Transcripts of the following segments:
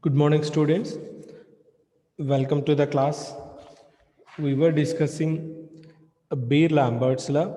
Good morning, students. Welcome to the class. We were discussing Beer-Lambert's law.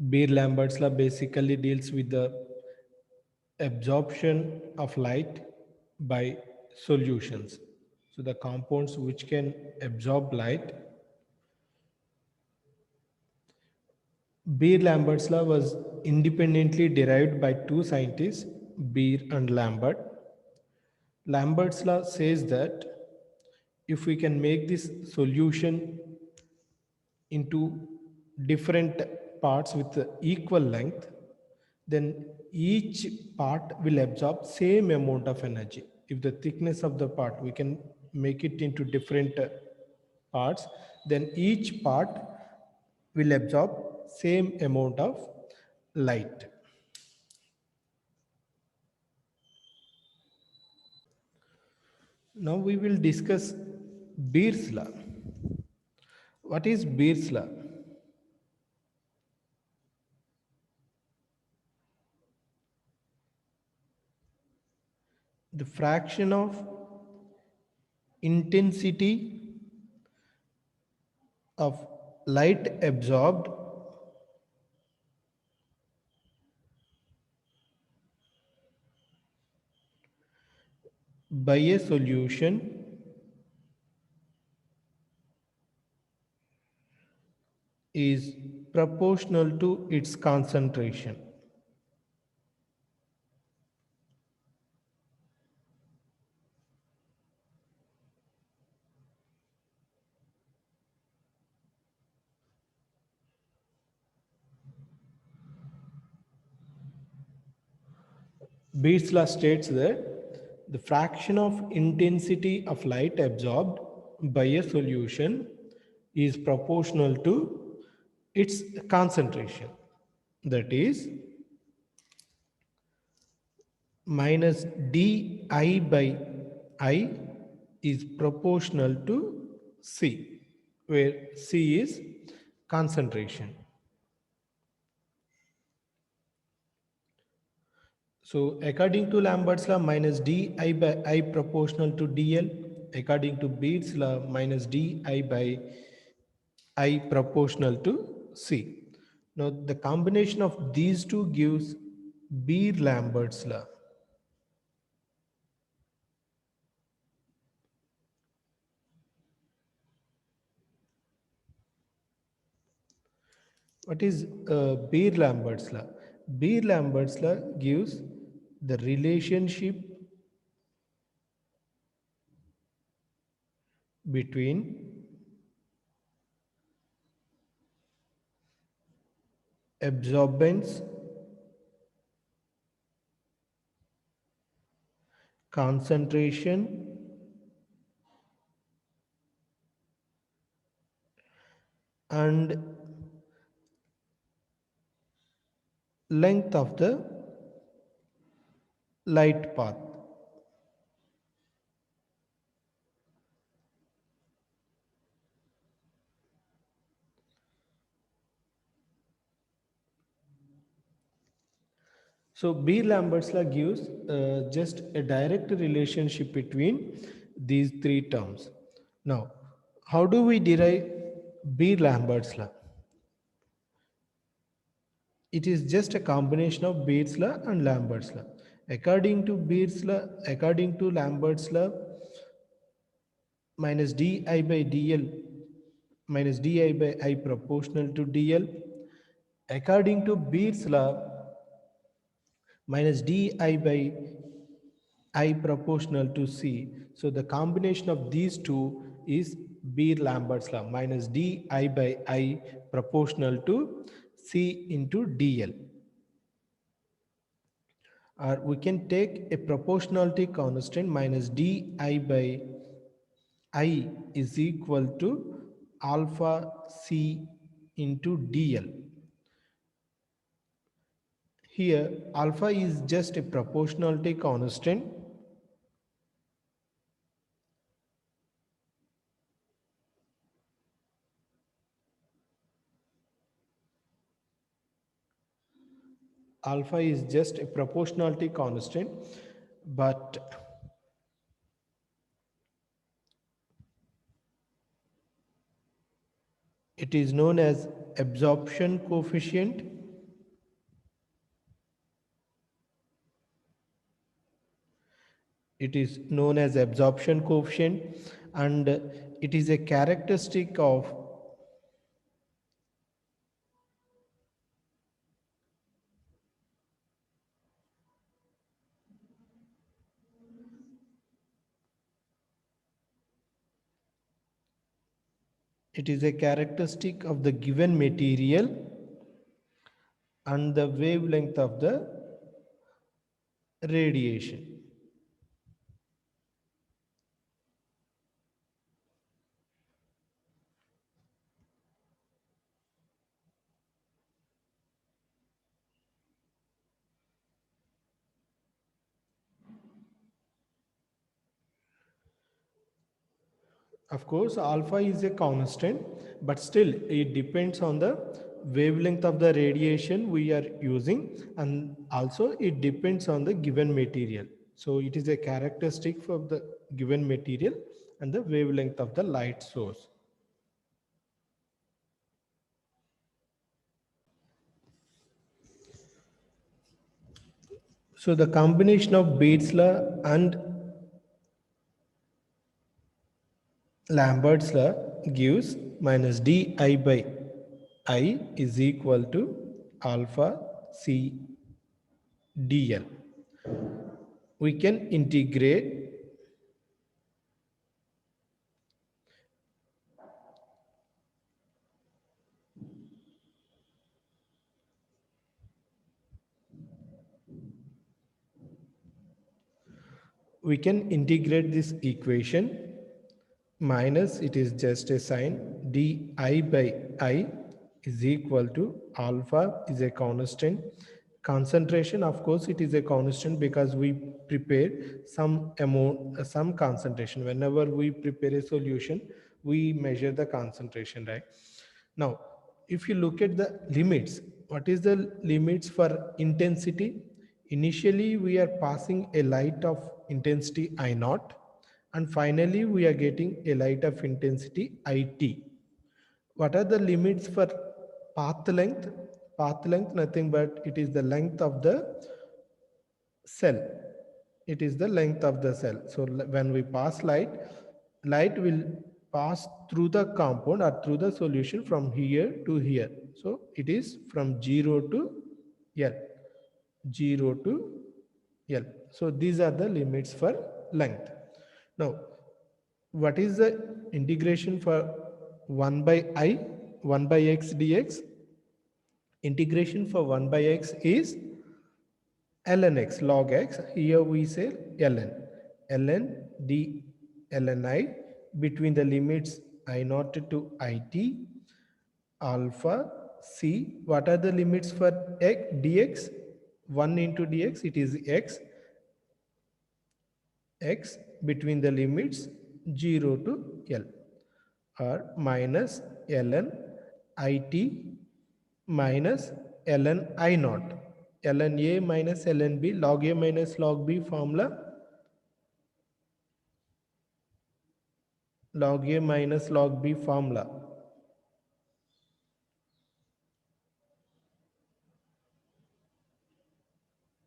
Beer-Lambert's law basically deals with the absorption of light by solutions. So the compounds which can absorb light. Beer-Lambert's law was independently derived by two scientists, Beer and Lambert. Lambert's law says that if we can make this solution into different parts with equal length, then each part will absorb same amount of energy. If the thickness of the part we can make it into different parts, then each part will absorb same amount of light. Now we will discuss Beer's law. What is Beer's law? The fraction of intensity of light absorbed by a solution is proportional to its concentration. Beer's law states that the fraction of intensity of light absorbed by a solution is proportional to its concentration. That is minus di by I is proportional to C, where C is concentration. So according to Lambert's law, minus di by I proportional to dl. According to Beer's law, minus di by I proportional to C. Now the combination of these two gives Beer-Lambert's law. What is Beer-Lambert's law? Beer-Lambert's law gives the relationship between absorbance, concentration, and length of the light path. So Beer-Lambert's law gives just a direct relationship between these three terms. Now, how do we derive Beer-Lambert's law? It is just a combination of Beer's law and Lambert's law. According to Beer's law, according to Lambert's law, minus di by dl minus di by I proportional to dl. According to Beer's law, minus di by I proportional to C. So the combination of these two is Beer-Lambert's law, minus di by I proportional to C into dl. Or we can take a proportionality constant minus di by I is equal to alpha C into dl. Here alpha is just a proportionality constant. Alpha is just a proportionality constant, but It is known as absorption coefficient. It is known as absorption coefficient, and it is a characteristic of the given material and the wavelength of the radiation. Of course, alpha is a constant, but still it depends on the wavelength of the radiation we are using, and also it depends on the given material. So it is a characteristic of the given material and the wavelength of the light source. So the combination of Beard's law and Lambert's law gives minus di by I is equal to alpha C dl. We can integrate this equation minus, it is just a sign, di by I is equal to alpha is a constant. Concentration, of course, it is a constant because we prepare some amount, some concentration. Whenever we prepare a solution, we measure the concentration, right? Now, if you look at the limits, what is the limits for intensity? Initially, we are passing a light of intensity I naught, and finally we are getting a light of intensity IT. What are the limits for path length? Path length, nothing but it is the length of the cell. It is the length of the cell. So when we pass light, light will pass through the compound or through the solution from here to here. So it is from 0 to L. 0 to L. So these are the limits for length. Now, what is the integration for 1 by I, 1 by x dx? Integration for 1 by x is ln x, log x. Here we say ln d ln I between the limits I naught to it alpha c. What are the limits for x dx? 1 into dx, it is x between the limits 0 to L, or minus ln it minus ln I naught. ln A minus ln B, log A minus log B formula. Log A minus log B formula.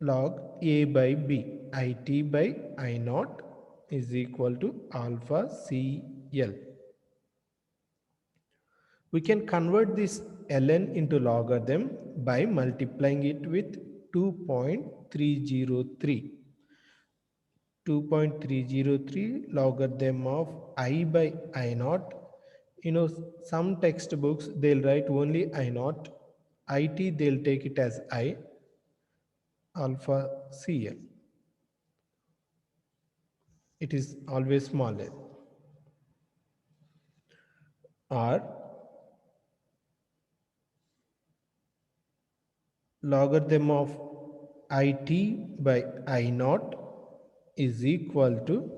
Log A by B, IT by I naught is equal to alpha CL. We can convert this ln into logarithm by multiplying it with 2.303. 2.303 logarithm of I by I naught. Some textbooks, they'll write only I naught. IT, they'll take it as I, alpha CL. It is always smaller. Or logarithm of IT by I naught is equal to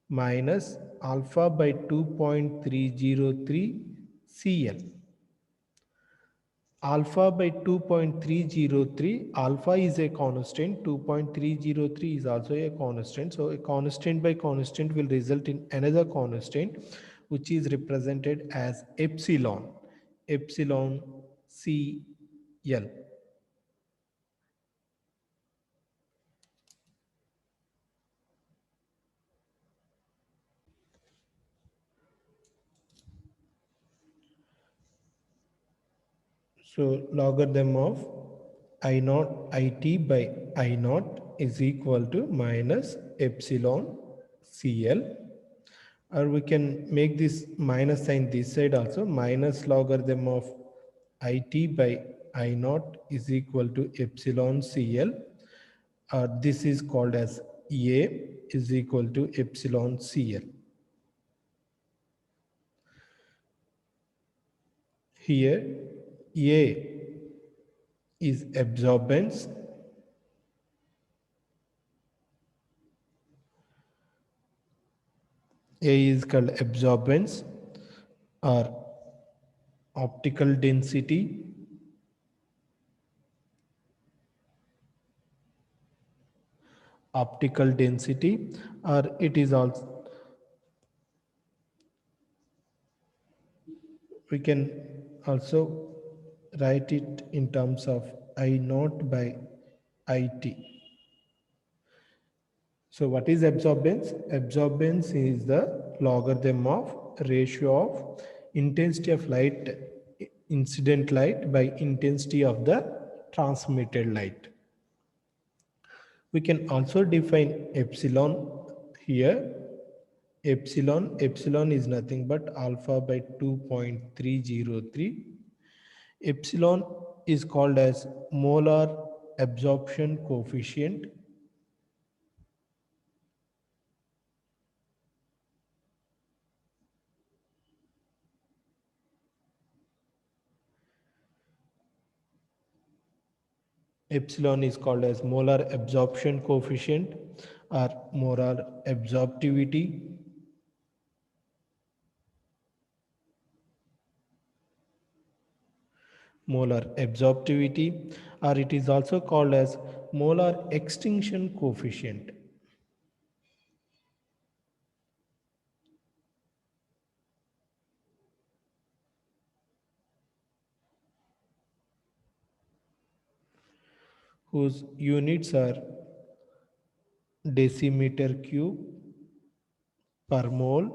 minus alpha by 2.303 CL. Alpha by 2.303, alpha is a constant, 2.303 is also a constant. So a constant by constant will result in another constant. which is represented as epsilon, epsilon CL. So logarithm of I naught IT by I naught is equal to minus epsilon CL, or we can make this minus sign this side also, minus logarithm of IT by I naught is equal to epsilon CL, or this is called as A is equal to epsilon CL. Here A is absorbance, A is called absorbance or optical density, or it is also, we can also write it in terms of I naught by IT. So what is absorbance? Absorbance is the logarithm of ratio of intensity of light, incident light by intensity of the transmitted light. We can also define epsilon here. Epsilon is nothing but alpha by 2.303. Epsilon is called as molar absorption coefficient. Epsilon is called as molar absorption coefficient or molar absorptivity. Molar absorptivity, or it is also called as molar extinction coefficient. Whose units are decimeter cube per mole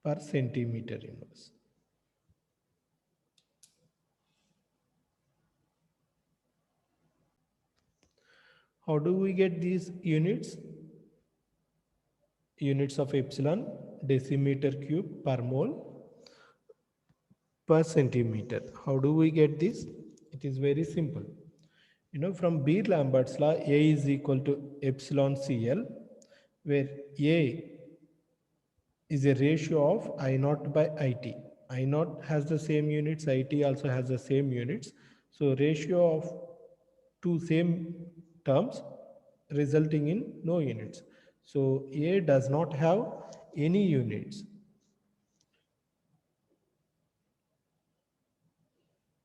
per centimeter inverse. How do we get these units? Units of epsilon, decimeter cube per mole per centimeter. How do we get this? It is very simple. From Beer-Lambert's law, A is equal to epsilon CL, where A is a ratio of I naught by IT. I naught has the same units, IT also has the same units. So ratio of two same terms resulting in no units. So A does not have any units.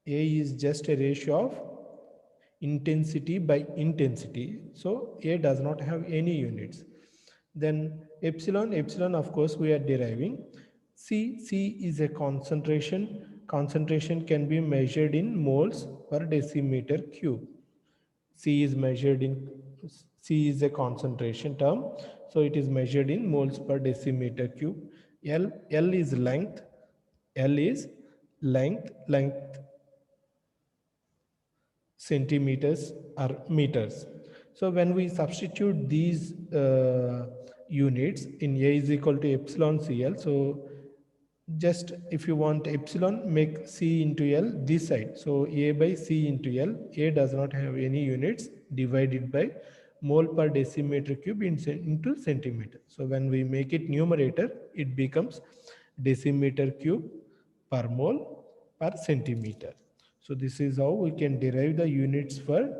A is just a ratio of intensity by intensity. So A does not have any units. Then epsilon of course we are deriving. C is a concentration. Concentration can be measured in moles per decimeter cube. C is measured in, C is a concentration term. So it is measured in moles per decimeter cube. L is length. L is length centimeters or meters. So when we substitute these units in A is equal to epsilon CL, so just if you want epsilon, make C into L this side. So A by C into L, A does not have any units, divided by mole per decimeter cube into centimeter. So when we make it numerator, it becomes decimeter cube per mole per centimeter. So this is how we can derive the units for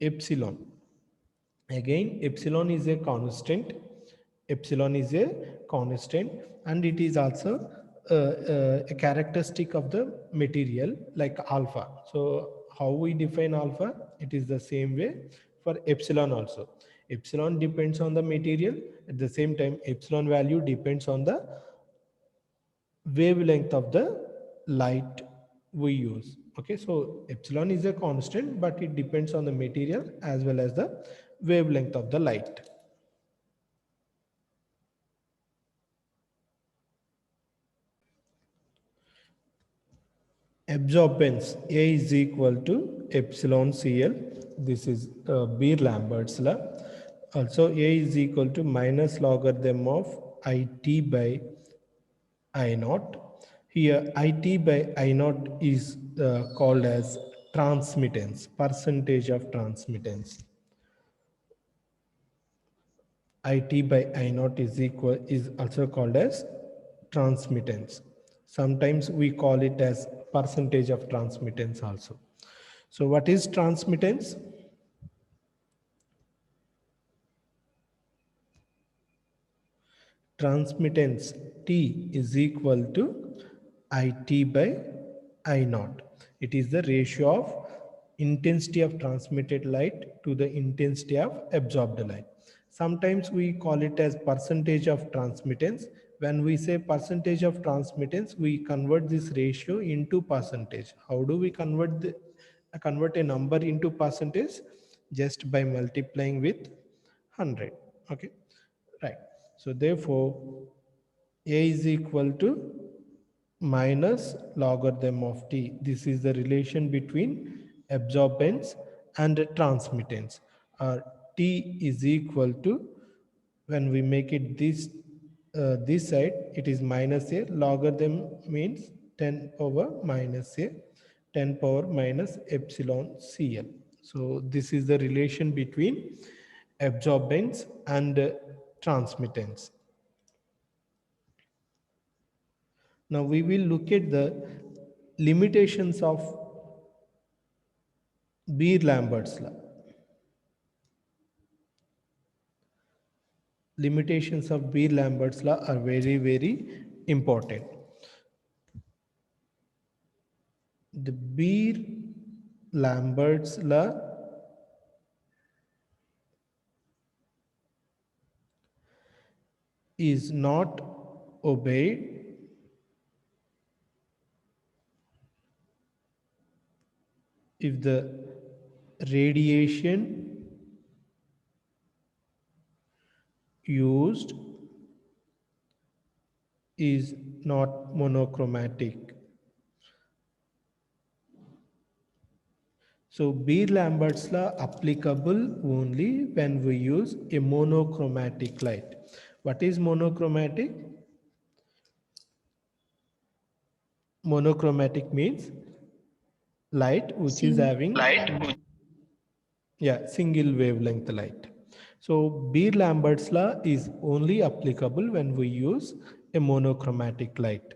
epsilon. Again, epsilon is a constant. Epsilon is a constant, and it is also a characteristic of the material like alpha. So how we define alpha? It is the same way for epsilon also. Epsilon depends on the material. At the same time, epsilon value depends on the wavelength of the light we use. Okay, so epsilon is a constant, but it depends on the material as well as the wavelength of the light. Absorbance A is equal to epsilon Cl. This is Beer-Lambert's law. Also A is equal to minus logarithm of IT by I naught. Here IT by I naught is called as transmittance, percentage of transmittance. IT by I naught is also called as transmittance. Sometimes we call it as percentage of transmittance also. So what is transmittance? Transmittance T is equal to IT by I naught. It is the ratio of intensity of transmitted light to the intensity of absorbed light. Sometimes we call it as percentage of transmittance. When we say percentage of transmittance, we convert this ratio into percentage. How do we convert a number into percentage? Just by multiplying with 100. Okay, right. So therefore, A is equal to minus logarithm of T. This is the relation between absorbance and transmittance. T is equal to, when we make it this side, it is minus A. Logarithm means 10 power minus A, 10 power minus epsilon Cl. So this is the relation between absorbance and transmittance. Now we will look at the limitations of Beer-Lambert's law. Limitations of Beer-Lambert's law are very, very important. The Beer-Lambert's law is not obeyed if the radiation used is not monochromatic. So Beer-Lambert's law applicable only when we use a monochromatic light. What is monochromatic? Monochromatic means light which is having single wavelength light. So Beer-Lambert's law is only applicable when we use a monochromatic light.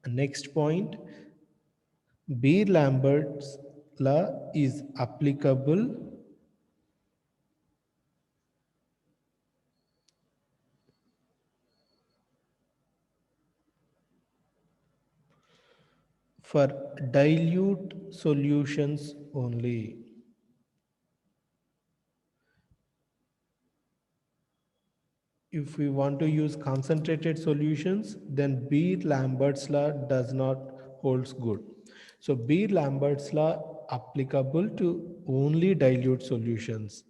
Next point, Beer-Lambert's law is applicable for dilute solutions only. If we want to use concentrated solutions, then Beer-Lambert's law does not holds good. So Beer-Lambert's law applicable to only dilute solutions.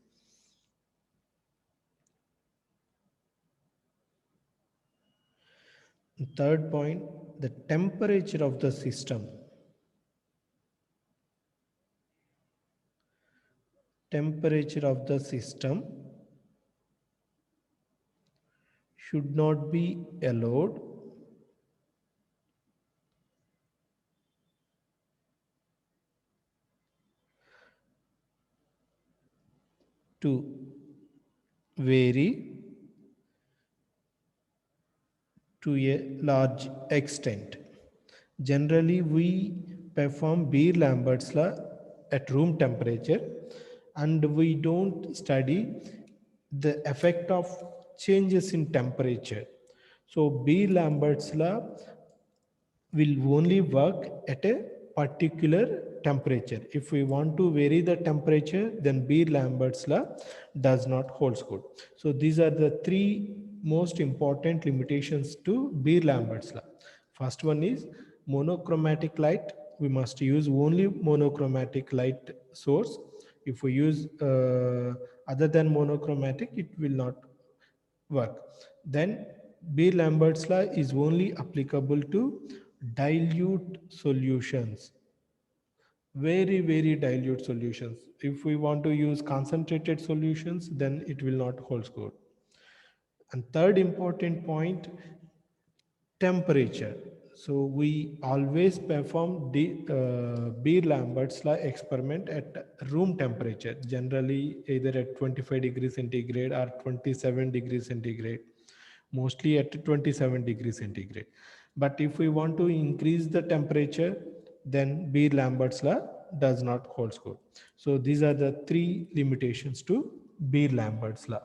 Third point, the temperature of the system. Temperature of the system should not be allowed to vary to a large extent. Generally, we perform Beer-Lambert's law at room temperature, and we don't study the effect of changes in temperature. So Beer-Lambert's law will only work at a particular temperature. If we want to vary the temperature, then Beer-Lambert's law does not hold good. So these are the three most important limitations to Beer-Lambert's law. First one is monochromatic light. We must use only monochromatic light source. If we use other than monochromatic, it will not work. Then Beer-Lambert's law is only applicable to dilute solutions, very dilute solutions. If we want to use concentrated solutions, then it will not hold good. And third important point, temperature. So we always perform the Beer-Lambert's law experiment at room temperature, generally either at 25 degrees centigrade or 27 degrees centigrade, mostly at 27 degrees centigrade. But if we want to increase the temperature, then Beer-Lambert's law does not hold good. So these are the three limitations to Beer-Lambert's law.